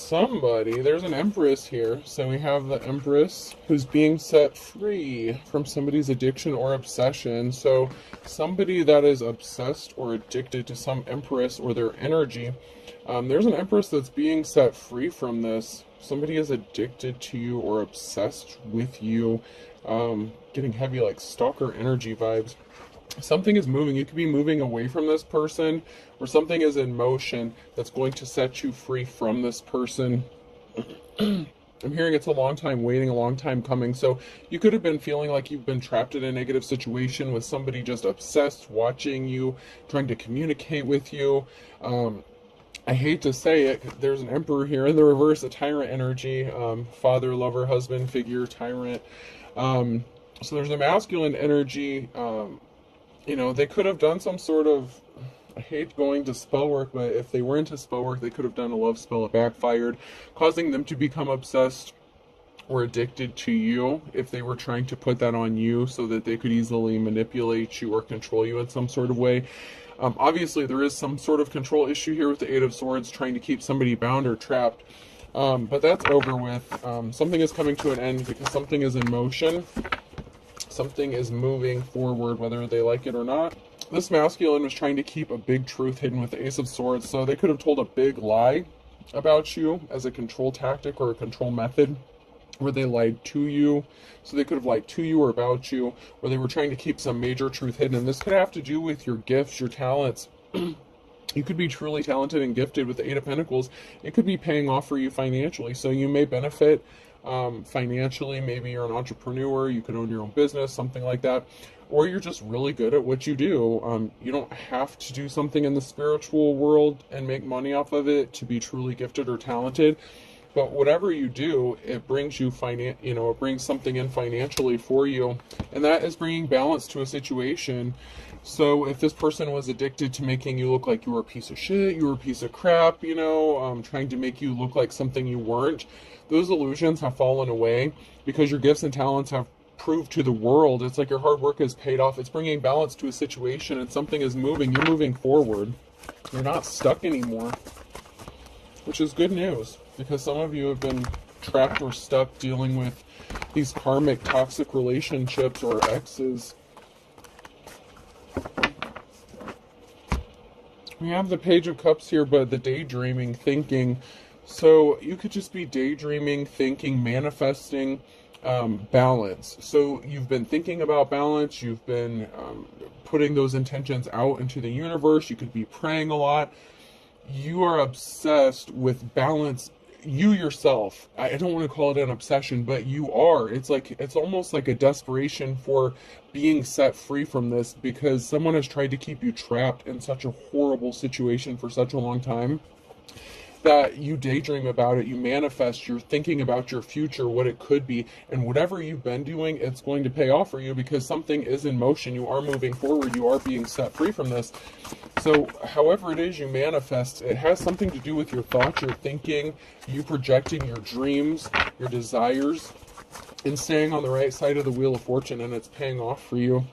somebody, there's an Empress here. So we have the Empress who's being set free from somebody's addiction or obsession. So somebody that is obsessed or addicted to some Empress or their energy, there's an Empress that's being set free from this. Somebody is addicted to you or obsessed with you, getting heavy like stalker energy vibes. Something is moving. You could be moving away from this person, or something is in motion that's going to set you free from this person. I'm hearing it's a long time waiting, a long time coming. So you could have been feeling like you've been trapped in a negative situation with somebody just obsessed, watching you, trying to communicate with you. I hate to say it, there's an Emperor here in the reverse, a tyrant energy, father, lover, husband figure, tyrant. So there's a masculine energy. You know, they could have done some sort of, I hate going to spell work, but if they were into spell work, they could have done a love spell that backfired, causing them to become obsessed or addicted to you if they were trying to put that on you so that they could easily manipulate you or control you in some sort of way. Obviously, there is some sort of control issue here with the Eight of Swords, trying to keep somebody bound or trapped. But that's over with. Something is coming to an end because something is in motion. Something is moving forward, whether they like it or not. This masculine was trying to keep a big truth hidden with the Ace of Swords, so they could have told a big lie about you as a control tactic or a control method, where they lied to you. So they could have lied to you or about you, where they were trying to keep some major truth hidden. And this could have to do with your gifts, your talents. You could be truly talented and gifted with the Eight of Pentacles. It could be paying off for you financially, so you may benefit financially. Maybe you're an entrepreneur, you could own your own business, something like that, or you're just really good at what you do. You don't have to do something in the spiritual world and make money off of it to be truly gifted or talented, but whatever you do, it brings you it brings something in financially for you, and that is bringing balance to a situation. So if this person was addicted to making you look like you were a piece of shit, you were a piece of crap, trying to make you look like something you weren't, those illusions have fallen away because your gifts and talents have proved to the world. It's like your hard work has paid off. It's bringing balance to a situation, and something is moving. You're moving forward. You're not stuck anymore, which is good news, because some of you have been trapped or stuck dealing with these karmic toxic relationships or exes. We have the Page of Cups here, but the daydreaming, thinking. So you could just be daydreaming, thinking, manifesting balance. So you've been thinking about balance. You've been putting those intentions out into the universe. You could be praying a lot. You are obsessed with balance. You yourself, I don't want to call it an obsession, but you are. It's almost like a desperation for being set free from this, because someone has tried to keep you trapped in such a horrible situation for such a long time that you daydream about it, you manifest, you're thinking about your future, what it could be, and whatever you've been doing, it's going to pay off for you because something is in motion. You are moving forward, you are being set free from this. So however it is you manifest, it has something to do with your thoughts, your thinking, you projecting your dreams, your desires, and staying on the right side of the Wheel of Fortune, and it's paying off for you.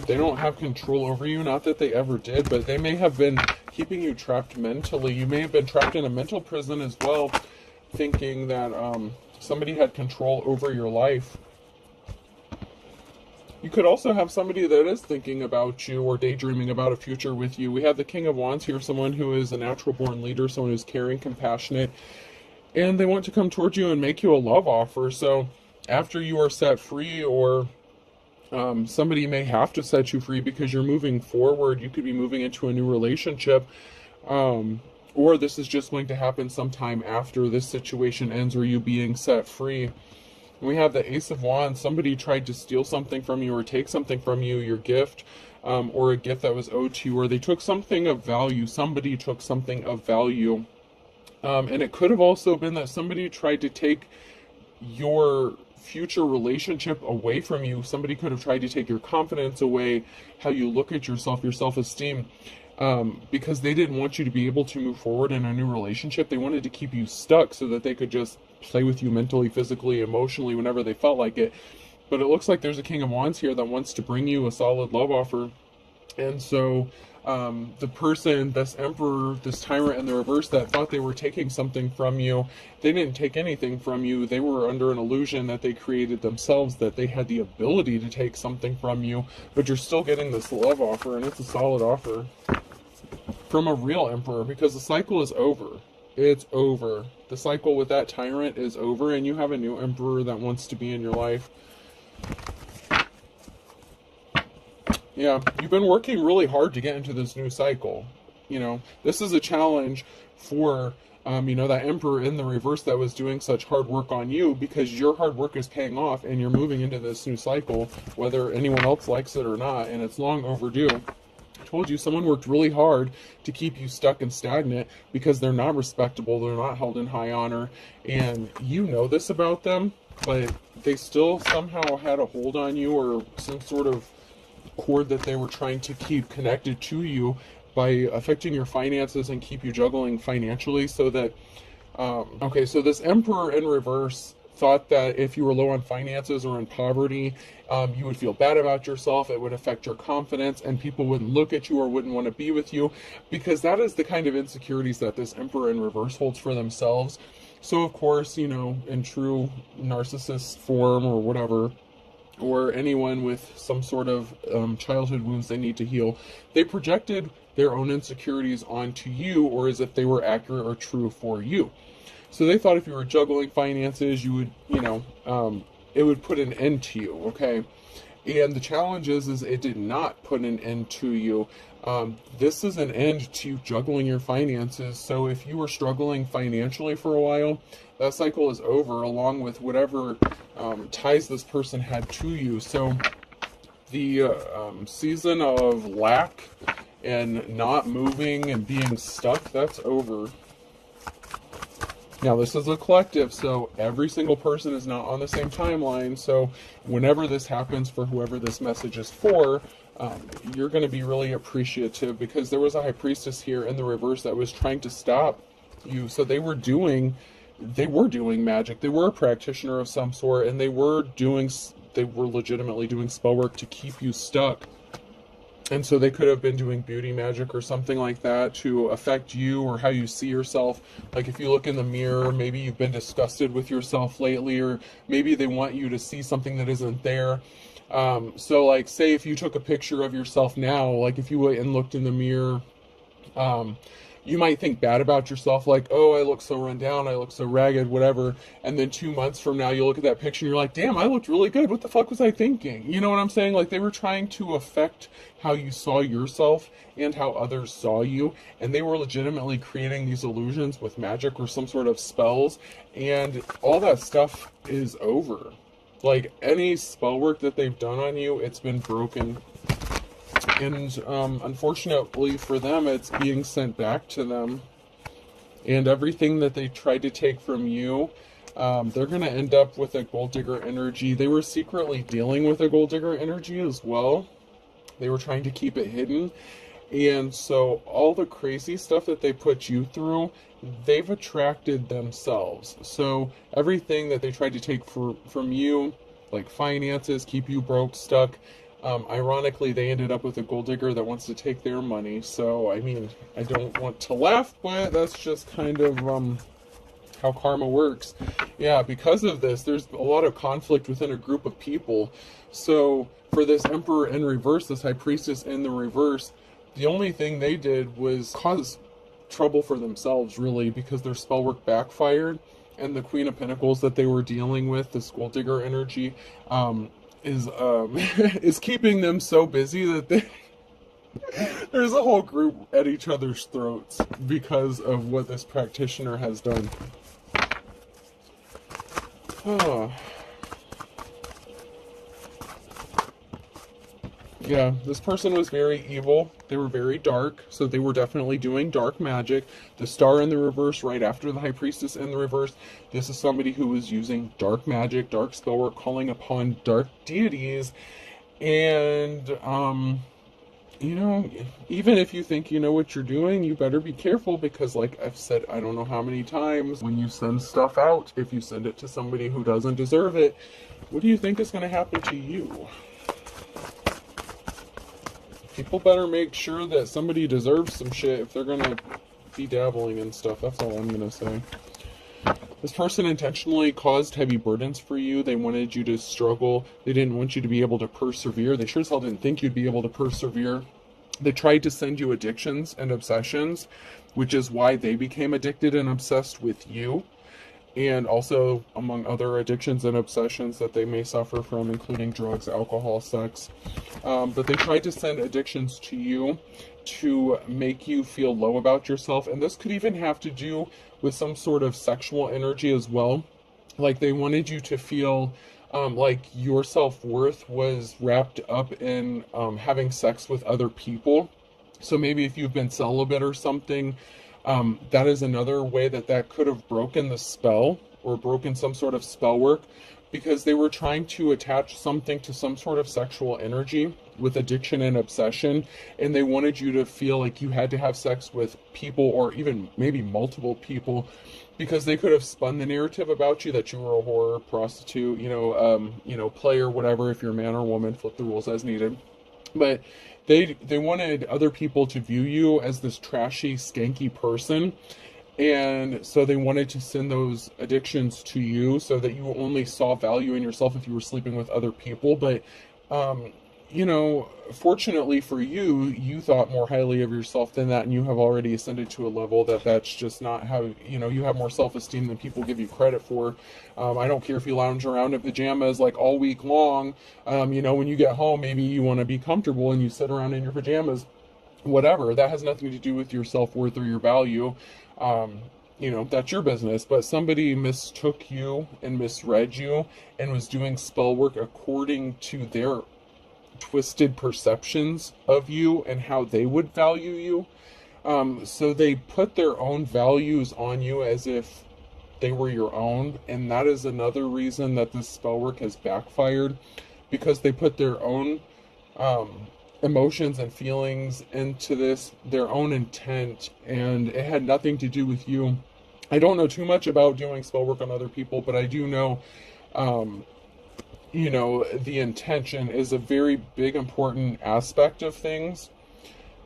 They don't have control over you, not that they ever did, but they may have been keeping you trapped mentally. You may have been trapped in a mental prison as well, thinking that somebody had control over your life. You could also have somebody that is thinking about you or daydreaming about a future with you. We have the King of Wands here, someone who is a natural born leader, someone who's caring, compassionate, and they want to come towards you and make you a love offer. So after you are set free, or somebody may have to set you free because you're moving forward, you could be moving into a new relationship, or this is just going to happen sometime after this situation ends, or you being set free. We have the Ace of Wands. Somebody tried to steal something from you or take something from you, your gift, or a gift that was owed to you, or they took something of value. Somebody took something of value. And it could have also been that somebody tried to take your future relationship away from you. Somebody could have tried to take your confidence away, how you look at yourself, your self-esteem, because they didn't want you to be able to move forward in a new relationship. They wanted to keep you stuck so that they could just play with you mentally, physically, emotionally, whenever they felt like it. But it looks like there's a King of Wands here that wants to bring you a solid love offer. And so the person, this emperor, this tyrant in the reverse that thought they were taking something from you, they didn't take anything from you. They were under an illusion that they created themselves, that they had the ability to take something from you, but you're still getting this love offer, and it's a solid offer from a real emperor, because the cycle is over. It's over. The cycle with that tyrant is over, and you have a new emperor that wants to be in your life. Yeah, you've been working really hard to get into this new cycle. You know, this is a challenge for, that emperor in the reverse that was doing such hard work on you, because your hard work is paying off and you're moving into this new cycle, whether anyone else likes it or not, and it's long overdue. I told you, someone worked really hard to keep you stuck and stagnant because they're not respectable, they're not held in high honor, and you know this about them, but they still somehow had a hold on you, or some sort of cord that they were trying to keep connected to you by affecting your finances and keep you juggling financially, so that so this emperor in reverse thought that if you were low on finances or in poverty, you would feel bad about yourself, it would affect your confidence, and people wouldn't look at you or wouldn't want to be with you, because that is the kind of insecurities that this emperor in reverse holds for themselves. So of course, in true narcissist form or whatever, or anyone with some sort of childhood wounds they need to heal, they projected their own insecurities onto you, or as if they were accurate or true for you. So they thought if you were juggling finances, you would, it would put an end to you, okay? And the challenge is it did not put an end to you. This is an end to juggling your finances. So if you were struggling financially for a while, that cycle is over, along with whatever ties this person had to you. So the season of lack and not moving and being stuck, that's over. Now, this is a collective, so every single person is not on the same timeline. So whenever this happens for whoever this message is for, you're going to be really appreciative, because there was a high priestess here in the reverse that was trying to stop you. So they were doing magic. They were a practitioner of some sort, and they were legitimately doing spell work to keep you stuck. And so they could have been doing beauty magic or something like that to affect you or how you see yourself. Like if you look in the mirror, maybe you've been disgusted with yourself lately, or maybe they want you to see something that isn't there. So like, say if you took a picture of yourself now, like if you went and looked in the mirror, you might think bad about yourself, like, oh, I look so run down, I look so ragged, whatever. And then 2 months from now, you look at that picture and you're like, damn, I looked really good. What the fuck was I thinking? You know what I'm saying? Like, they were trying to affect how you saw yourself and how others saw you. And they were legitimately creating these illusions with magic or some sort of spells. And all that stuff is over. Like, any spell work that they've done on you, it's been broken. And unfortunately for them, it's being sent back to them. And everything that they tried to take from you, they're going to end up with a gold digger energy. They were secretly dealing with a gold digger energy as well. They were trying to keep it hidden. And so all the crazy stuff that they put you through, they've attracted themselves. So everything that they tried to take from you, like finances, keep you broke, stuck, ironically, they ended up with a gold digger that wants to take their money. So, I mean, I don't want to laugh, but that's just kind of how karma works. Yeah, because of this, there's a lot of conflict within a group of people. So, for this emperor in reverse, this high priestess in the reverse, the only thing they did was cause trouble for themselves, really, because their spell work backfired. And the Queen of Pentacles that they were dealing with, this gold digger energy, is keeping them so busy that there's a whole group at each other's throats because of what this practitioner has done. Yeah, this person was very evil. They were very dark, so they were definitely doing dark magic. The star in the reverse, right after the high priestess in the reverse, this is somebody who was using dark magic, dark spell work, calling upon dark deities. And, even if you think you know what you're doing, you better be careful, because like I've said, I don't know how many times, when you send stuff out, if you send it to somebody who doesn't deserve it, what do you think is going to happen to you? People better make sure that somebody deserves some shit if they're gonna be dabbling in stuff. That's all I'm gonna say. This person intentionally caused heavy burdens for you. They wanted you to struggle. They didn't want you to be able to persevere. They sure as hell didn't think you'd be able to persevere. They tried to send you addictions and obsessions, which is why they became addicted and obsessed with you. And also, among other addictions and obsessions that they may suffer from, including drugs, alcohol, sex. But they tried to send addictions to you to make you feel low about yourself. And this could even have to do with some sort of sexual energy as well. Like they wanted you to feel like your self-worth was wrapped up in having sex with other people. So maybe if you've been celibate or something, that is another way that could have broken the spell or broken some sort of spell work, because they were trying to attach something to some sort of sexual energy with addiction and obsession, and they wanted you to feel like you had to have sex with people, or even maybe multiple people, because they could have spun the narrative about you that you were a whore, prostitute, player, whatever. If you're a man or woman, flip the rules as needed. But they wanted other people to view you as this trashy, skanky person. And so they wanted to send those addictions to you so that you only saw value in yourself if you were sleeping with other people. But, fortunately for you, you thought more highly of yourself than that. And you have already ascended to a level that's just not how, you have more self-esteem than people give you credit for. I don't care if you lounge around in pajamas like all week long. When you get home, maybe you want to be comfortable and you sit around in your pajamas, whatever. That has nothing to do with your self-worth or your value. That's your business. But somebody mistook you and misread you and was doing spell work according to their twisted perceptions of you and how they would value you. So they put their own values on you as if they were your own. And that is another reason that this spell work has backfired, because they put their own emotions and feelings into this, their own intent, and it had nothing to do with you. I don't know too much about doing spell work on other people, but I do know, the intention is a very big, important aspect of things.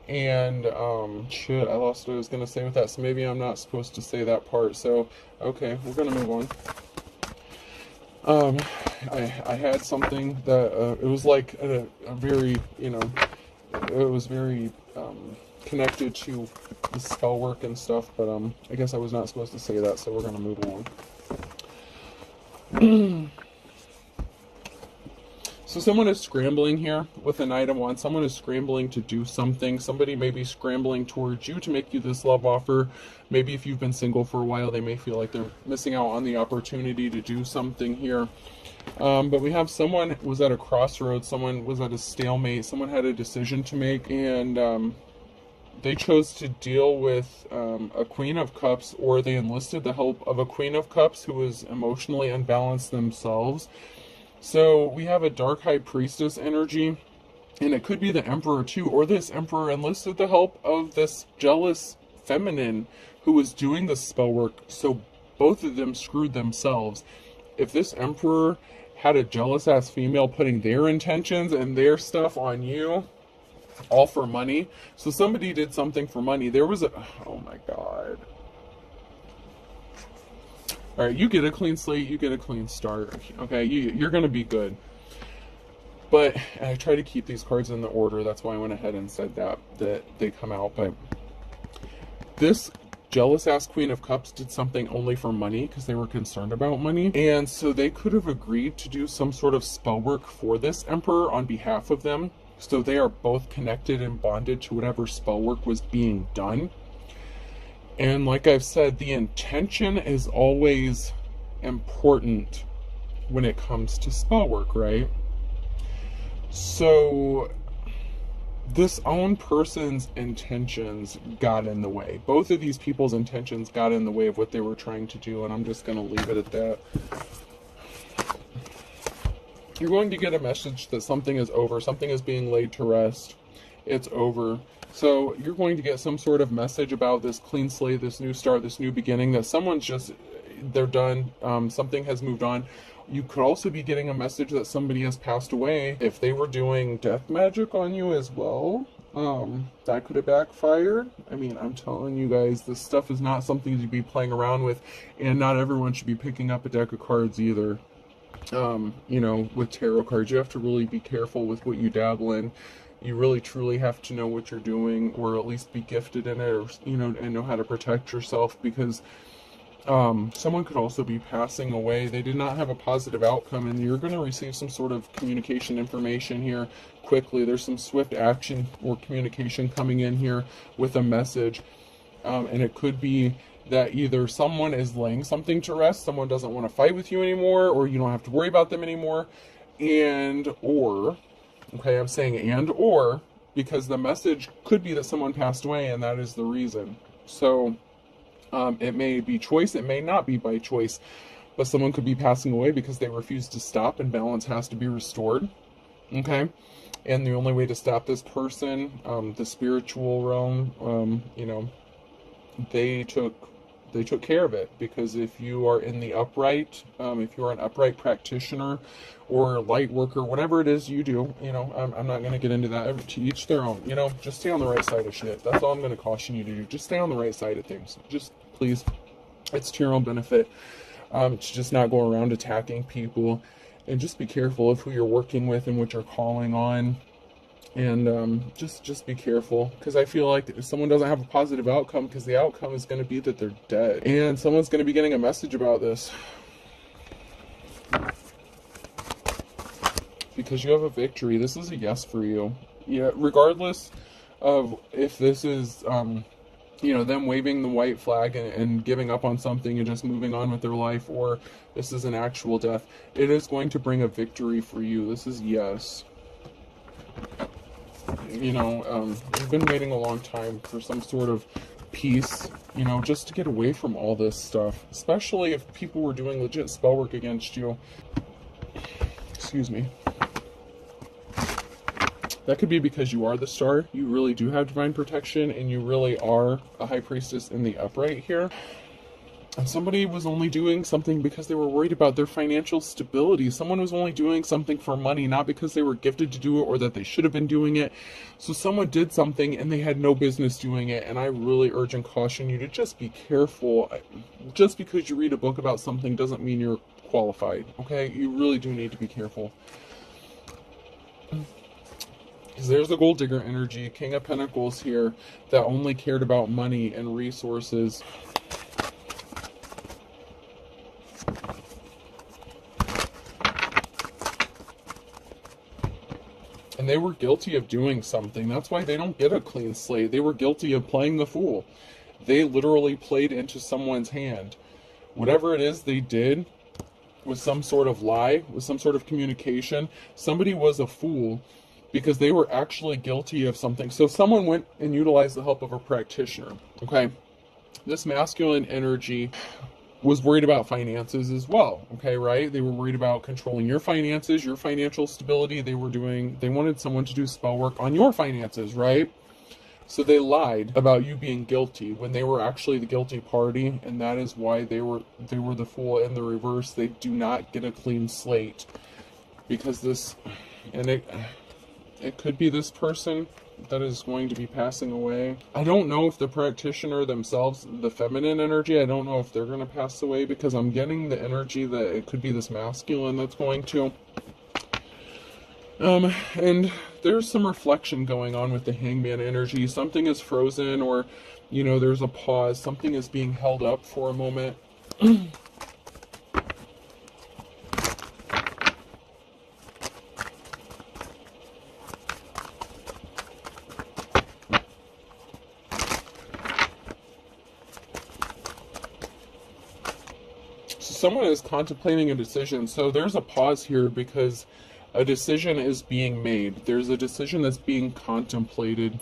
And, I lost what I was going to say with that, so maybe I'm not supposed to say that part. So, okay, we're going to move on. I had something that, it was like a very, it was very, connected to the spell work and stuff, but, I guess I was not supposed to say that, so we're going to move along. So someone is scrambling here with an item one. Someone is scrambling to do something. Somebody may be scrambling towards you to make you this love offer. Maybe if you've been single for a while, they may feel like they're missing out on the opportunity to do something here. But we have someone was at a crossroads. Someone was at a stalemate. Someone had a decision to make, and they chose to deal with a Queen of Cups, or they enlisted the help of a Queen of Cups who was emotionally unbalanced themselves. So we have a Dark High Priestess energy, and it could be the Emperor too, or this Emperor enlisted the help of this jealous feminine who was doing the spell work, so both of them screwed themselves. If this Emperor had a jealous ass female putting their intentions and their stuff on you, all for money. So somebody did something for money. There was a, oh my God. All right, you get a clean slate, you get a clean start. Okay, you're going to be good. But I try to keep these cards in the order. That's why I went ahead and said that they come out. But this jealous-ass Queen of Cups did something only for money because they were concerned about money. And so they could have agreed to do some sort of spell work for this Emperor on behalf of them. So they are both connected and bonded to whatever spell work was being done. And like I've said, the intention is always important when it comes to spell work, right? So this own person's intentions got in the way. Both of these people's intentions got in the way of what they were trying to do, and I'm just going to leave it at that. You're going to get a message that something is over. Something is being laid to rest. It's over. So you're going to get some sort of message about this clean slate, this new start, this new beginning, that someone's just, they're done. Something has moved on. You could also be getting a message that somebody has passed away. If they were doing death magic on you as well, that could have backfired. I mean, I'm telling you guys, this stuff is not something to be playing around with, and not everyone should be picking up a deck of cards either. You know, with tarot cards, you have to really be careful with what you dabble in. You really truly have to know what you're doing, or at least be gifted in it, or, you know, and know how to protect yourself, because someone could also be passing away. They did not have a positive outcome, and you're going to receive some sort of communication information here quickly. There's some swift action or communication coming in here with a message, and it could be that either someone is laying something to rest, someone doesn't want to fight with you anymore, or you don't have to worry about them anymore, or, okay, I'm saying or, because the message could be that someone passed away, and that is the reason. So, it may be choice, it may not be by choice, but someone could be passing away because they refuse to stop, and balance has to be restored, okay? And the only way to stop this person, the spiritual realm, you know, they took care of it, because if you are in the upright, if you are an upright practitioner or light worker, whatever it is you do, you know, I'm not going to get into that. To each their own, you know, just stay on the right side of shit. That's all I'm going to caution you to do. Just stay on the right side of things. Just please, it's to your own benefit, to just not go around attacking people, and just be careful of who you're working with and what you're calling on. And just be careful, because I feel like if someone doesn't have a positive outcome, because the outcome is going to be that they're dead, and someone's going to be getting a message about this, because you have a victory. This is a yes for you. Yeah, regardless of if this is you know, them waving the white flag and giving up on something and just moving on with their life, or this is an actual death, it is going to bring a victory for you. This is yes. You know, you've been waiting a long time for some sort of peace, you know, just to get away from all this stuff, especially if people were doing legit spell work against you. Excuse me. That could be because you are the star, you really do have divine protection, and you really are a high priestess in the upright here. And somebody was only doing something because they were worried about their financial stability. Someone was only doing something for money, not because they were gifted to do it or that they should have been doing it. So someone did something and they had no business doing it. And I really urge and caution you to just be careful. Just because you read a book about something doesn't mean you're qualified, okay? You really do need to be careful. Because there's the gold digger energy, King of Pentacles here, that only cared about money and resources. And they were guilty of doing something. That's why they don't get a clean slate. They were guilty of playing the fool. They literally played into someone's hand. Whatever it is they did was some sort of lie, was some sort of communication. Somebody was a fool because they were actually guilty of something. So someone went and utilized the help of a practitioner, okay? This masculine energy was worried about finances as well, okay, right? They were worried about controlling your finances, your financial stability. They wanted someone to do spell work on your finances, right? So they lied about you being guilty when they were actually the guilty party, and that is why they were the fool in the reverse. They do not get a clean slate, because this, and it could be this person that is going to be passing away. I don't know if the practitioner themselves, the feminine energy, I don't know if they're going to pass away, because I'm getting the energy that it could be this masculine that's going to. And there's some reflection going on with the hangman energy. Something is frozen, or, you know, there's a pause. Something is being held up for a moment. Someone is contemplating a decision. So there's a pause here because a decision is being made. There's a decision that's being contemplated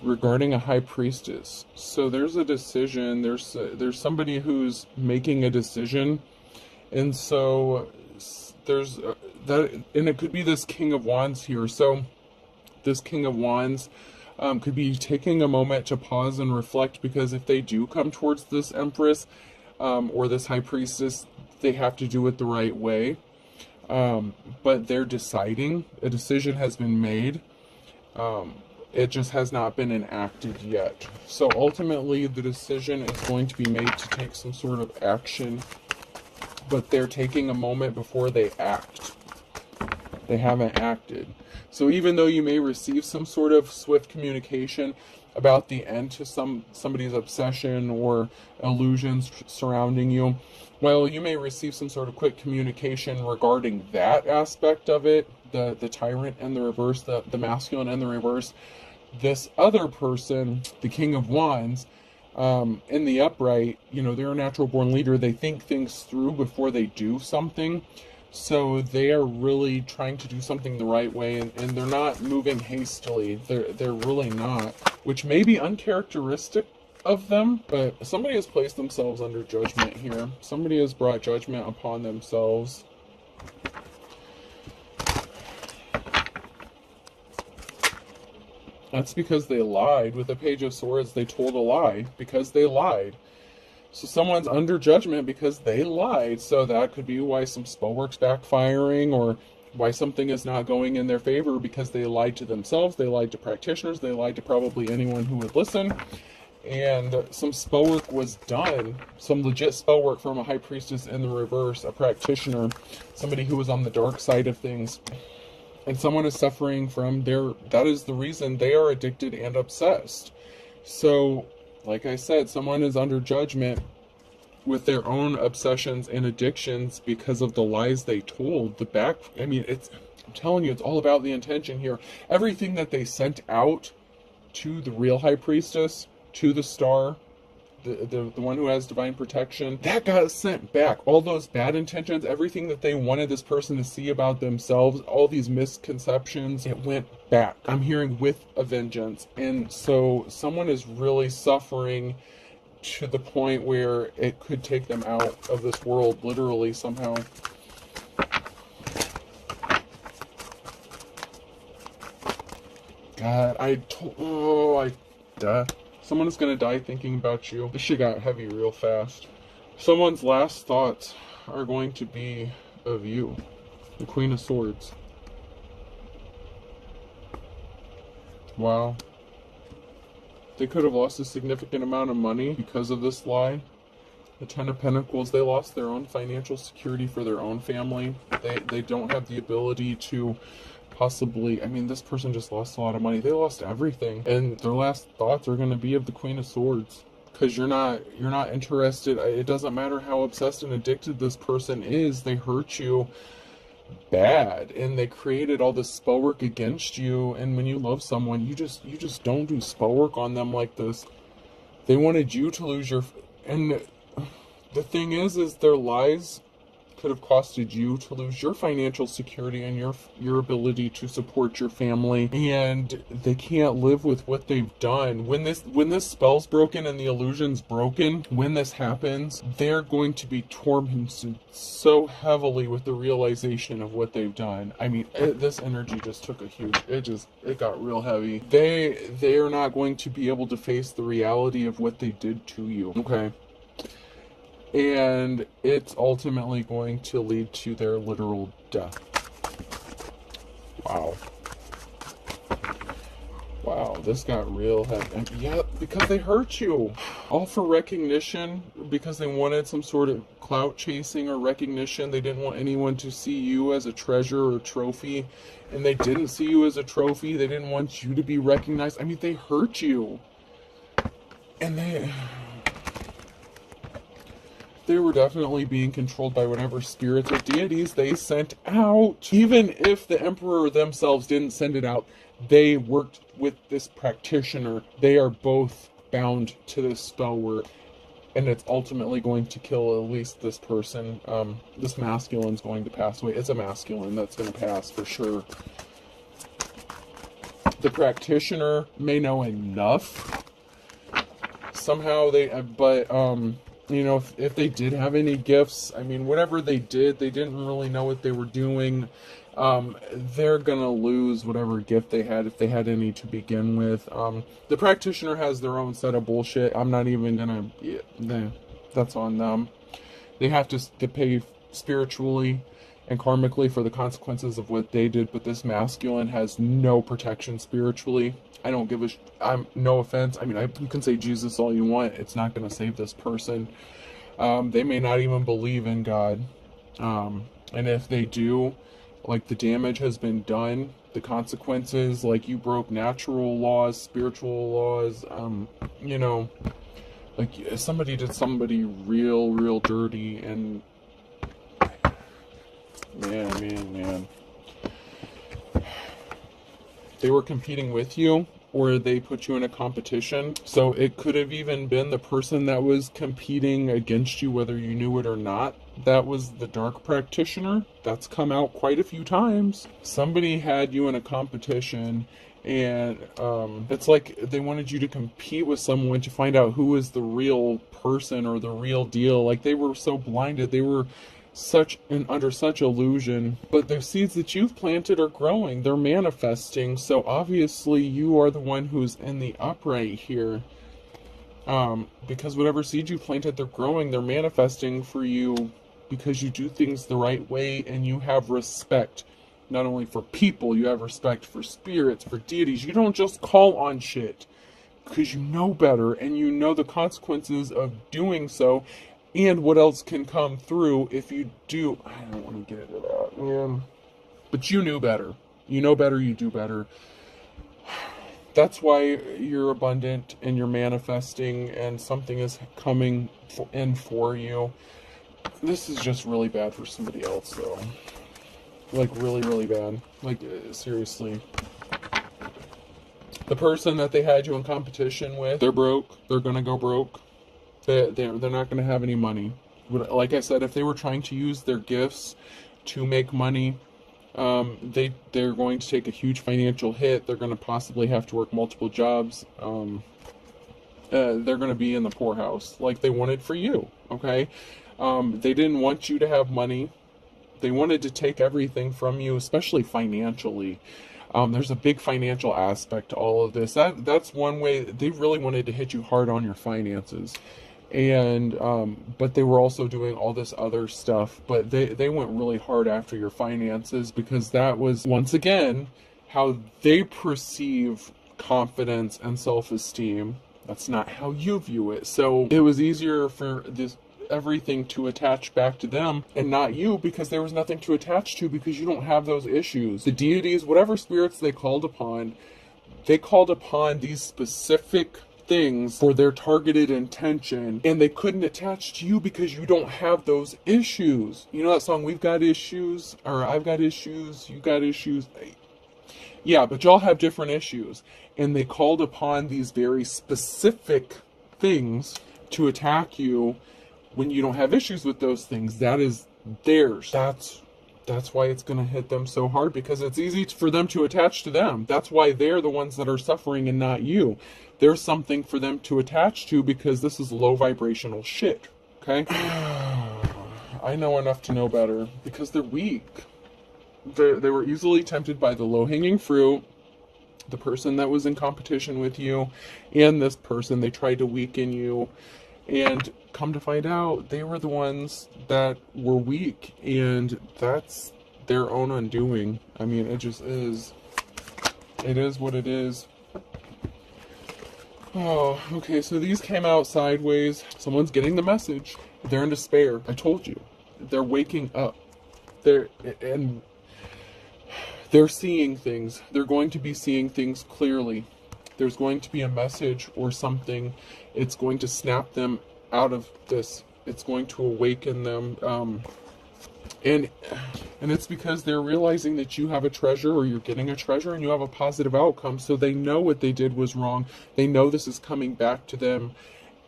regarding a high priestess. So there's a decision. There's somebody who's making a decision, and so there's that, and it could be this King of Wands here. So this King of Wands could be taking a moment to pause and reflect, because if they do come towards this Empress or this high priestess, they have to do it the right way. but they're deciding. A decision has been made. It just has not been enacted yet. So ultimately, the decision is going to be made to take some sort of action, but they're taking a moment before they act. They haven't acted. So even though you may receive some sort of swift communication about the end to somebody's obsession or illusions surrounding you, well, you may receive some sort of quick communication regarding that aspect of it, the tyrant and the reverse, the masculine and the reverse. This other person, the King of Wands, in the upright, they're a natural born leader. They think things through before they do something. So they are really trying to do something the right way, and they're not moving hastily. They're really not, which may be uncharacteristic of them, but somebody has placed themselves under judgment here. Somebody has brought judgment upon themselves. That's because they lied. With the Page of Swords, they told a lie because they lied. So someone's under judgment because they lied. So that could be why some spell work's backfiring, or why something is not going in their favor, because they lied to themselves, they lied to practitioners, they lied to probably anyone who would listen. And some spell work was done, some legit spell work from a high priestess in the reverse, a practitioner, somebody who was on the dark side of things. And someone is suffering from that is the reason they are addicted and obsessed. So, like I said, someone is under judgment with their own obsessions and addictions because of the lies they told. I'm telling you, it's all about the intention here. Everything that they sent out to the real high priestess, to the star, the one who has divine protection, that got sent back. All those bad intentions, everything that they wanted this person to see about themselves, all these misconceptions, it went back. I'm hearing with a vengeance. And so someone is really suffering to the point where it could take them out of this world, literally, somehow. God, someone is going to die thinking about you. This shit got heavy real fast. Someone's last thoughts are going to be of you. The Queen of Swords. Wow. They could have lost a significant amount of money because of this lie. The Ten of Pentacles, they lost their own financial security for their own family. They don't have the ability to possibly, this person just lost a lot of money. They lost everything. And their last thoughts are going to be of the Queen of Swords. Because you're not interested. It doesn't matter how obsessed and addicted this person is. They hurt you bad. And they created all this spell work against you. And when you love someone, you just don't do spell work on them like this. They wanted you to lose your... And the thing is their lies could have costed you to lose your financial security and your ability to support your family, and they can't live with what they've done. When this spell's broken and the illusion's broken, when this happens, they're going to be tormented so heavily with the realization of what they've done. This energy just took a huge, it got real heavy. They are not going to be able to face the reality of what they did to you. Okay. And it's ultimately going to lead to their literal death. Wow. Wow, this got real heavy. Yeah, because they hurt you. All for recognition, because they wanted some sort of clout chasing or recognition. They didn't want anyone to see you as a treasure or a trophy. And they didn't see you as a trophy. They didn't want you to be recognized. They hurt you. And they were definitely being controlled by whatever spirits or deities they sent out. Even if the Emperor themselves didn't send it out, they worked with this practitioner. They are both bound to this spell work. And it's ultimately going to kill at least this person. This masculine's going to pass away. It's a masculine that's going to pass for sure. The practitioner may know enough. Somehow if they did have any gifts, whatever they did, they didn't really know what they were doing. They're gonna lose whatever gift they had, if they had any to begin with. The practitioner has their own set of bullshit. I'm not even gonna, that's on them. They have to pay spiritually and karmically for the consequences of what they did, but this masculine has no protection spiritually. I don't give a I'm no offense. I mean, you can say Jesus all you want. It's not going to save this person. They may not even believe in God. And if they do, like, the damage has been done, the consequences, like, you broke natural laws, spiritual laws, you know, like, somebody did somebody real dirty, and man. They were competing with you, or they put you in a competition. So it could have even been the person that was competing against you, whether you knew it or not. That was the dark practitioner. That's come out quite a few times. Somebody had you in a competition, and it's like they wanted you to compete with someone to find out who was the real person or the real deal. Like, they were so blinded. They were under such illusion, but the seeds that you've planted are growing, they're manifesting. So obviously you are the one who's in the upright here, because whatever seeds you planted, they're growing, they're manifesting for you, because you do things the right way, and you have respect not only for people, you have respect for spirits, for deities. You don't just call on shit because you know better, and you know the consequences of doing so, and what else can come through if you do. I don't want to get into that, man. But you knew better. You know better, you do better. That's why you're abundant and you're manifesting, and something is coming in for you. This is just really bad for somebody else, though. Like, really bad. Like, seriously. The person that they had you in competition with, they're broke. They're gonna go broke. They're not going to have any money. Like I said, if they were trying to use their gifts to make money, they're going to take a huge financial hit. They're going to possibly have to work multiple jobs. They're going to be in the poorhouse like they wanted for you, okay? They didn't want you to have money. They wanted to take everything from you, especially financially. There's a big financial aspect to all of this. That's one way. They really wanted to hit you hard on your finances. And but they were also doing all this other stuff, but they went really hard after your finances, because that was, once again, how they perceive confidence and self-esteem. That's not how you view it. So it was easier for everything to attach back to them and not you, because there was nothing to attach to, because you don't have those issues. The deities, whatever spirits they called upon these specific things for their targeted intention, and they couldn't attach to you because you don't have those issues. You know that song, We've Got Issues, or I've Got Issues, you got issues? Yeah, but y'all have different issues, and they called upon these very specific things to attack you when you don't have issues with those things. That is theirs. That's why it's going to hit them so hard, because it's easy for them to attach to them. That's why they're the ones that are suffering and not you. There's something for them to attach to, because this is low vibrational shit, okay? I know enough to know better, because they're weak. They were easily tempted by the low-hanging fruit, the person that was in competition with you, and this person. They tried to weaken you, and come to find out, they were the ones that were weak, and that's their own undoing. I mean, it just is. It is what it is. Oh, okay, so these came out sideways. Someone's getting the message. They're in despair. I told you. They're waking up. They're seeing things. They're going to be seeing things clearly. There's going to be a message or something. It's going to snap them out of this. It's going to awaken them. And it's because they're realizing that you have a treasure, or you're getting a treasure, and you have a positive outcome. So they know what they did was wrong. They know this is coming back to them,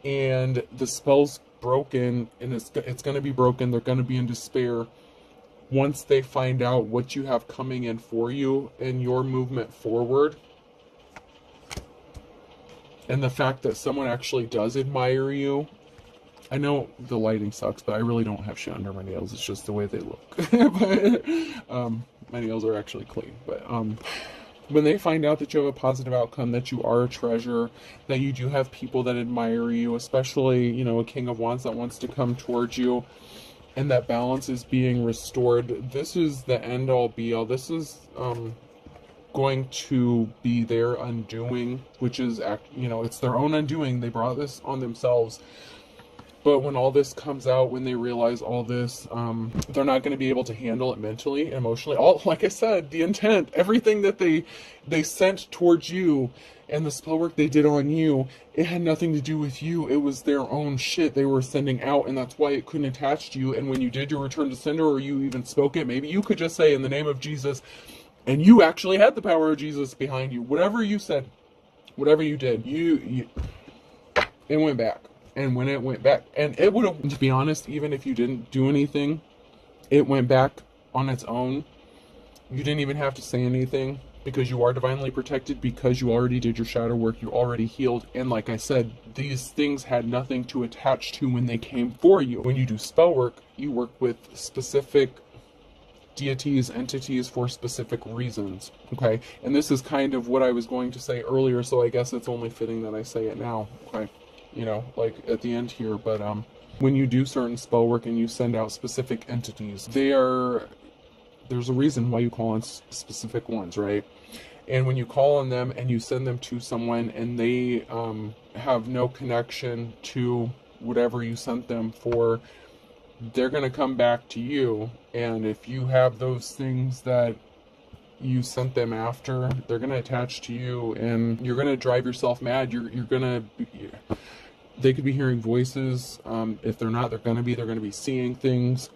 and the spell's broken, and it's going to be broken. They're going to be in despair once they find out what you have coming in for you and your movement forward. And the fact that someone actually does admire you. I know the lighting sucks, but I really don't have shit under my nails. It's just the way they look. But my nails are actually clean. But when they find out that you have a positive outcome, that you are a treasure, that you do have people that admire you, especially, you know, a King of Wands that wants to come towards you, and that balance is being restored. This is the end all be all. This is going to be their undoing, which is, it's their own undoing. They brought this on themselves. But when all this comes out, when they realize all this, they're not going to be able to handle it mentally, emotionally. Like I said, the intent, everything that they sent towards you, and the spell work they did on you, it had nothing to do with you. It was their own shit they were sending out, and that's why it couldn't attach to you. And when you did your return to sender, or you even spoke it, maybe you could just say, in the name of Jesus, and you actually had the power of Jesus behind you. Whatever you said, whatever you did, it went back. And when it went back, and it would have, to be honest, even if you didn't do anything, it went back on its own. You didn't even have to say anything, because you are divinely protected, because you already did your shadow work, you already healed. And like I said, these things had nothing to attach to when they came for you. When you do spell work, you work with specific deities, entities, for specific reasons, okay? And this is kind of what I was going to say earlier, so I guess it's only fitting that I say it now, okay? Like at the end here. But when you do certain spell work and you send out specific entities, there's a reason why you call on specific ones, right? And when you call on them and you send them to someone and they have no connection to whatever you sent them for, they're going to come back to you. And if you have those things that you sent them after, they're going to attach to you, and you're going to drive yourself mad. You're going to... They could be hearing voices. If they're not, they're going to be seeing things.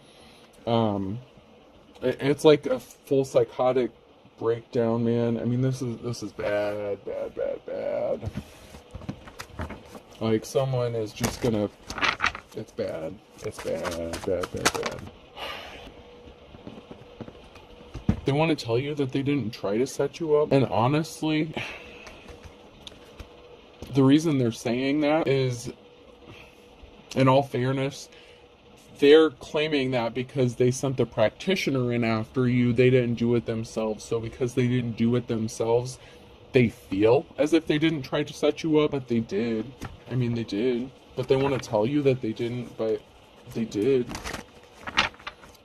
It's like a full psychotic breakdown, man. I mean, this is bad. Like, someone is just gonna... It's bad. It's bad. They want to tell you that they didn't try to set you up. And honestly, the reason they're saying that is, in all fairness, they're claiming that because they sent the practitioner in after you, they didn't do it themselves. So because they didn't do it themselves, they feel as if they didn't try to set you up, but they did. I mean, they did. But they want to tell you that they didn't, but they did.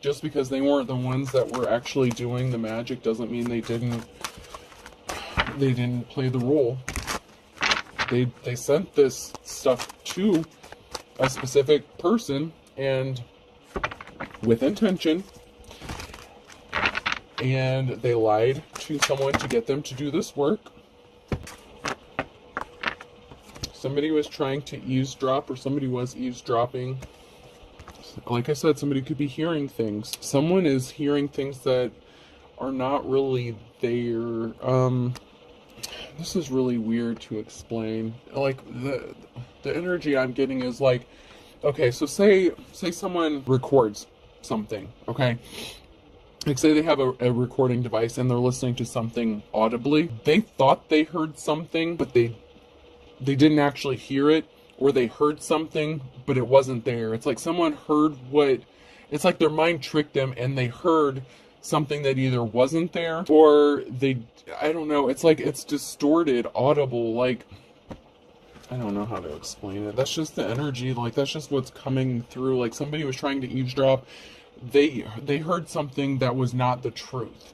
Just because they weren't the ones that were actually doing the magic doesn't mean they didn't play the role. They sent this stuff to a specific person, and with intention, and they lied to someone to get them to do this work. Somebody was trying to eavesdrop, or somebody was eavesdropping. Like I said, somebody could be hearing things. Someone is hearing things that are not really there. This is really weird to explain. Like, the energy I'm getting is like, okay, so say someone records something, okay? Like, say they have a recording device and they're listening to something audibly. They thought they heard something, but they didn't actually hear it, or they heard something, but it wasn't there. It's like someone heard it's like their mind tricked them and they heard something that either wasn't there, or I don't know, it's like it's distorted, audible, like, I don't know how to explain it. That's just the energy, like, that's just what's coming through. Like, somebody was trying to eavesdrop, they heard something that was not the truth.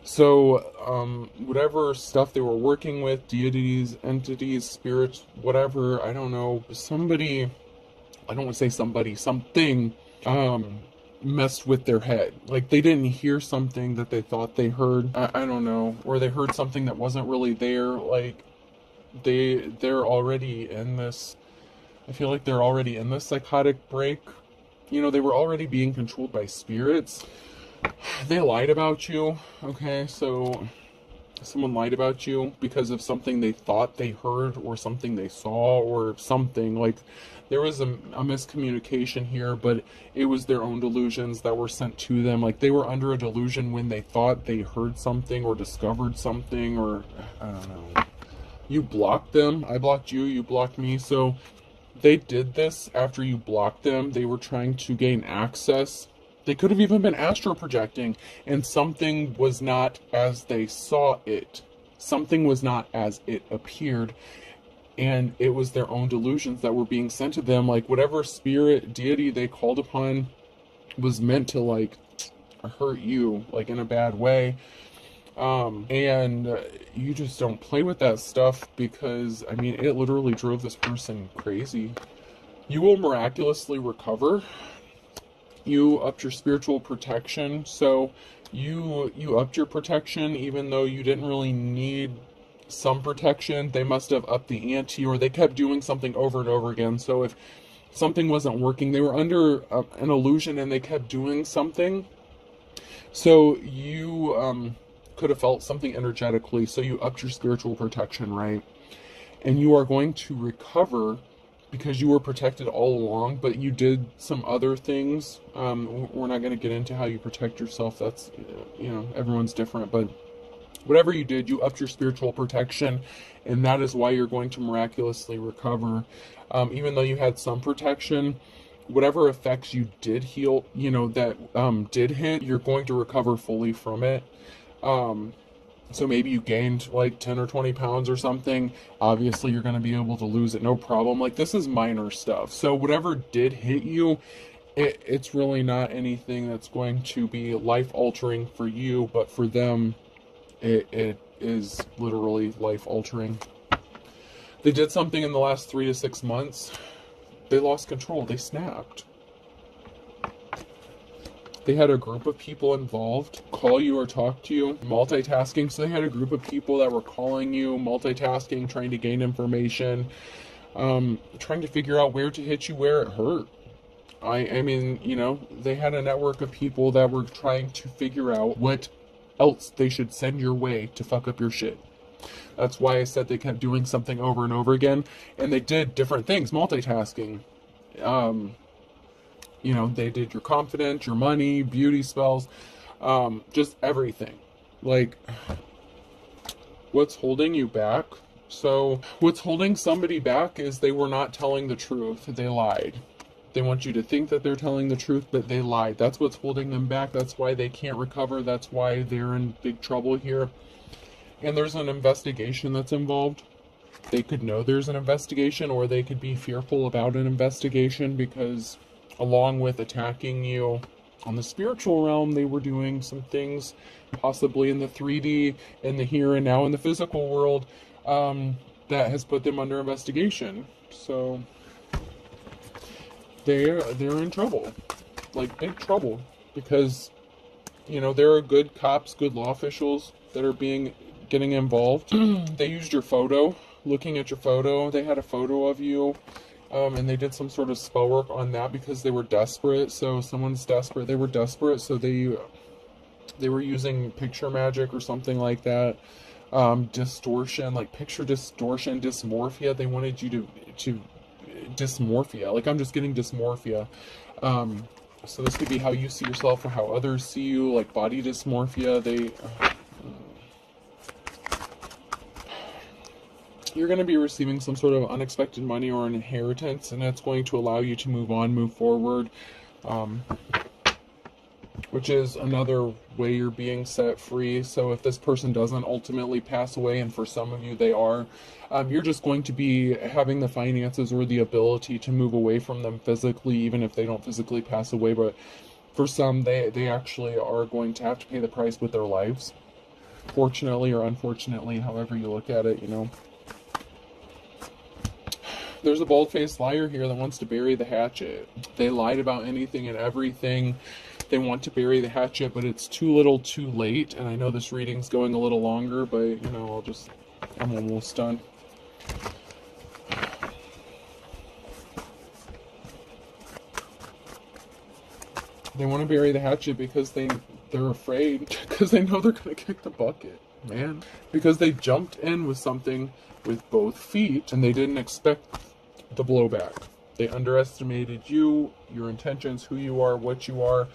So, whatever stuff they were working with, deities, entities, spirits, whatever, I don't know, something, messed with their head. Like, they didn't hear something that they thought they heard, I don't know, or they heard something that wasn't really there. Like, they're already in this, I feel like they're already in this psychotic break. They were already being controlled by spirits. They lied about you, okay? So someone lied about you because of something they thought they heard, or something they saw, or something. Like, there was a miscommunication here, but it was their own delusions that were sent to them. Like, they were under a delusion when they thought they heard something or discovered something, or I don't know. You blocked them. I blocked you. You blocked me. So they did this after you blocked them. They were trying to gain access. They could have even been astral projecting, and something was not as they saw it. Something was not as it appeared, and it was their own delusions that were being sent to them. Like, whatever spirit, deity they called upon, was meant to like hurt you, like in a bad way. And you just don't play with that stuff, because I mean, it literally drove this person crazy. You will miraculously recover. You upped your spiritual protection, so you upped your protection even though you didn't really need some protection. They must have upped the ante, or they kept doing something over and over again. So if something wasn't working, they were under an illusion and they kept doing something. So you could have felt something energetically, so you upped your spiritual protection, right? And you are going to recover because you were protected all along, but you did some other things. We're not going to get into how you protect yourself. That's, you know, everyone's different, but whatever you did, you upped your spiritual protection, and that is why you're going to miraculously recover. Even though you had some protection, whatever effects you did heal, you know, that did hit, you're going to recover fully from it. So maybe you gained like 10 or 20 pounds or something. Obviously, you're going to be able to lose it, no problem. Like, this is minor stuff. So whatever did hit you, it's really not anything that's going to be life-altering for you, but for them, it is literally life-altering. They did something in the last 3 to 6 months. They lost control. They snapped. They had a group of people involved call you or talk to you, multitasking. So they had a group of people that were calling you, multitasking, trying to gain information, trying to figure out where to hit you, where it hurt. I mean, you know, they had a network of people that were trying to figure out what else they should send your way to fuck up your shit. That's why I said they kept doing something over and over again. And they did different things, multitasking. You know, they did your confidence, your money, beauty spells, just everything. Like, what's holding you back? So what's holding somebody back is they were not telling the truth. They lied. They want you to think that they're telling the truth, but they lied. That's what's holding them back. That's why they can't recover. That's why they're in big trouble here. And there's an investigation that's involved. They could know there's an investigation, or they could be fearful about an investigation, because along with attacking you on the spiritual realm, they were doing some things, possibly in the 3D, in the here and now, in the physical world, that has put them under investigation. So they're in trouble, like big trouble, because, you know, there are good cops, good law officials that are getting involved. They used your photo, looking at your photo. They had a photo of you. And they did some sort of spell work on that because they were desperate. So someone's desperate. They were desperate. So they were using picture magic or something like that. Distortion, like picture distortion, dysmorphia. They wanted you to dysmorphia. Like, I'm just getting dysmorphia. So this could be how you see yourself or how others see you, like body dysmorphia. You're going to be receiving some sort of unexpected money or an inheritance, and that's going to allow you to move on, move forward, which is another way you're being set free. So if this person doesn't ultimately pass away, and for some of you they are, you're just going to be having the finances or the ability to move away from them physically, even if they don't physically pass away. But for some, they actually are going to have to pay the price with their lives, fortunately or unfortunately, however you look at it, you know. There's a bald-faced liar here that wants to bury the hatchet. They lied about anything and everything. They want to bury the hatchet, but it's too little too late. And I know this reading's going a little longer, but, you know, I'm almost done. They want to bury the hatchet because they're afraid, because they know they're going to kick the bucket, man. Because they jumped in with something with both feet, and they didn't expect the blowback. They underestimated you, your intentions, who you are, what you are,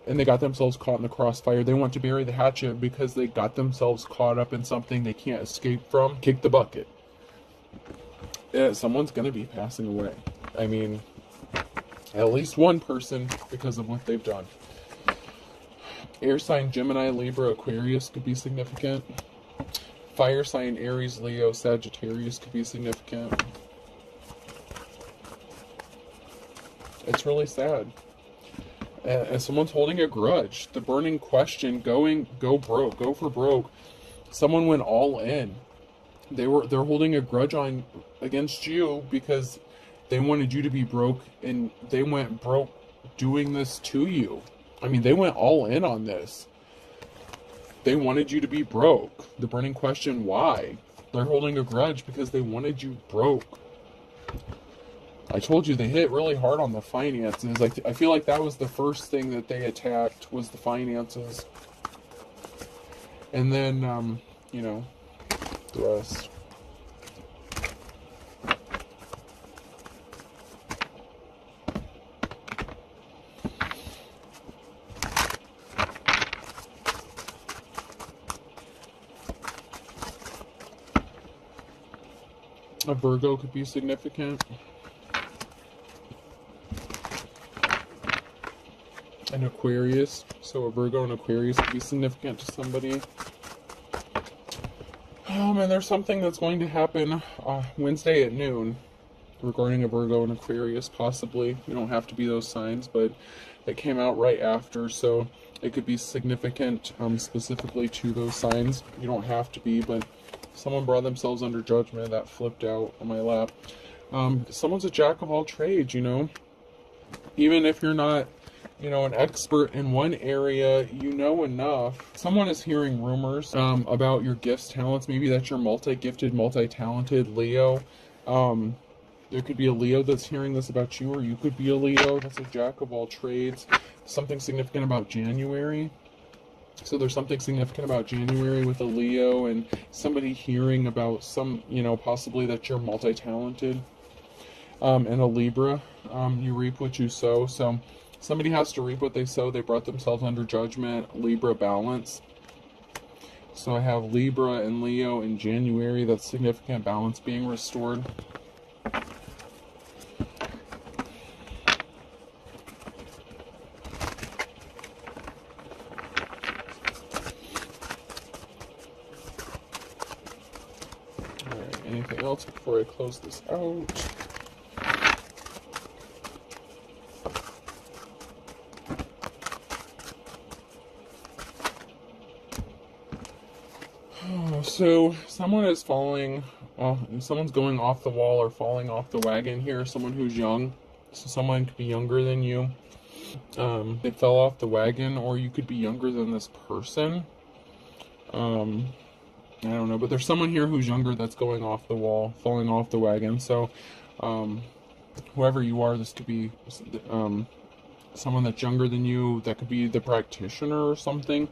and they got themselves caught in the crossfire. They want to bury the hatchet because they got themselves caught up in something they can't escape from. Kick the bucket. Yeah, someone's going to be passing away. I mean, at least one person, because of what they've done. Air sign Gemini, Libra, Aquarius could be significant. Fire sign Aries, Leo, Sagittarius could be significant. It's really sad. And someone's holding a grudge. The burning question, go broke, go for broke. Someone went all in. They're holding a grudge against you because they wanted you to be broke, and they went broke doing this to you. I mean, they went all in on this. They wanted you to be broke. The burning question, why? They're holding a grudge because they wanted you broke. I told you they hit really hard on the finances. I feel like that was the first thing that they attacked, was the finances. And then, the rest. A Virgo could be significant. An Aquarius. So a Virgo and Aquarius could be significant to somebody. And there's something that's going to happen Wednesday at noon regarding a Virgo and Aquarius, possibly. You don't have to be those signs, but it came out right after, so it could be significant specifically to those signs. You don't have to be, but someone brought themselves under judgment. That flipped out on my lap. Someone's a jack of all trades, Even if you're not, an expert in one area, enough. Someone is hearing rumors about your gifts, talents. Maybe that's your multi-gifted, multi-talented Leo. There could be a Leo that's hearing this about you, or you could be a Leo that's a jack of all trades. Something significant about January. So there's something significant about January with a Leo, and somebody hearing about possibly that you're multi-talented. And a Libra, you reap what you sow. So somebody has to reap what they sow. They brought themselves under judgment. Libra balance. So I have Libra and Leo in January. That's significant balance being restored. Alright, anything else before I close this out? So someone is someone's going off the wall or falling off the wagon here. Someone who's young. So someone could be younger than you. They fell off the wagon, or you could be younger than this person. I don't know, but there's someone here who's younger that's going off the wall, falling off the wagon. So whoever you are, this could be someone that's younger than you. That could be the practitioner or something.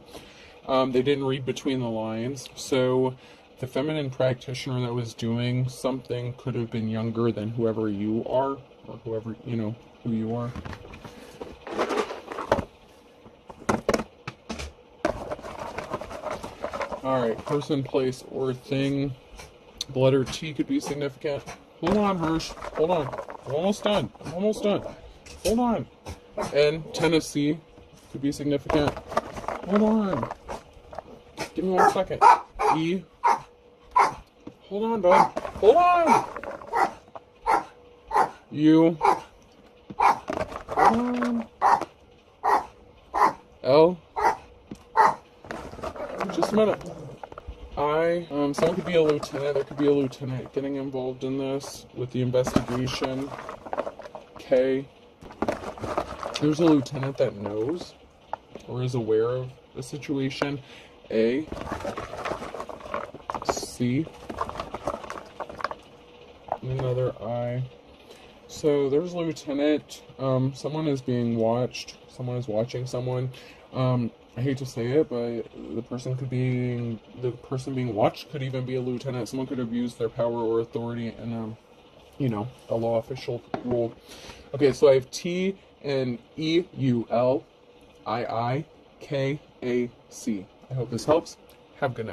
They didn't read between the lines, so the feminine practitioner that was doing something could have been younger than whoever you are, or whoever, who you are. Alright, person, place, or thing. The letter T could be significant. Hold on, Hirsch. Hold on. I'm almost done. Hold on. And Tennessee could be significant. Hold on. Give me 1 second. E. Hold on, bud. Hold on. U. Hold on. L. Just a minute. I. Someone could be a lieutenant. There could be a lieutenant getting involved in this with the investigation. K. There's a lieutenant that knows or is aware of the situation. A. C. And another I. So there's a lieutenant. Someone is being watched. Someone is watching someone. I hate to say it, but the person being watched could even be a lieutenant. Someone could abuse their power or authority in a law official role. Okay, so I have T and E U L I I K A C. I hope this helps. Have a good night.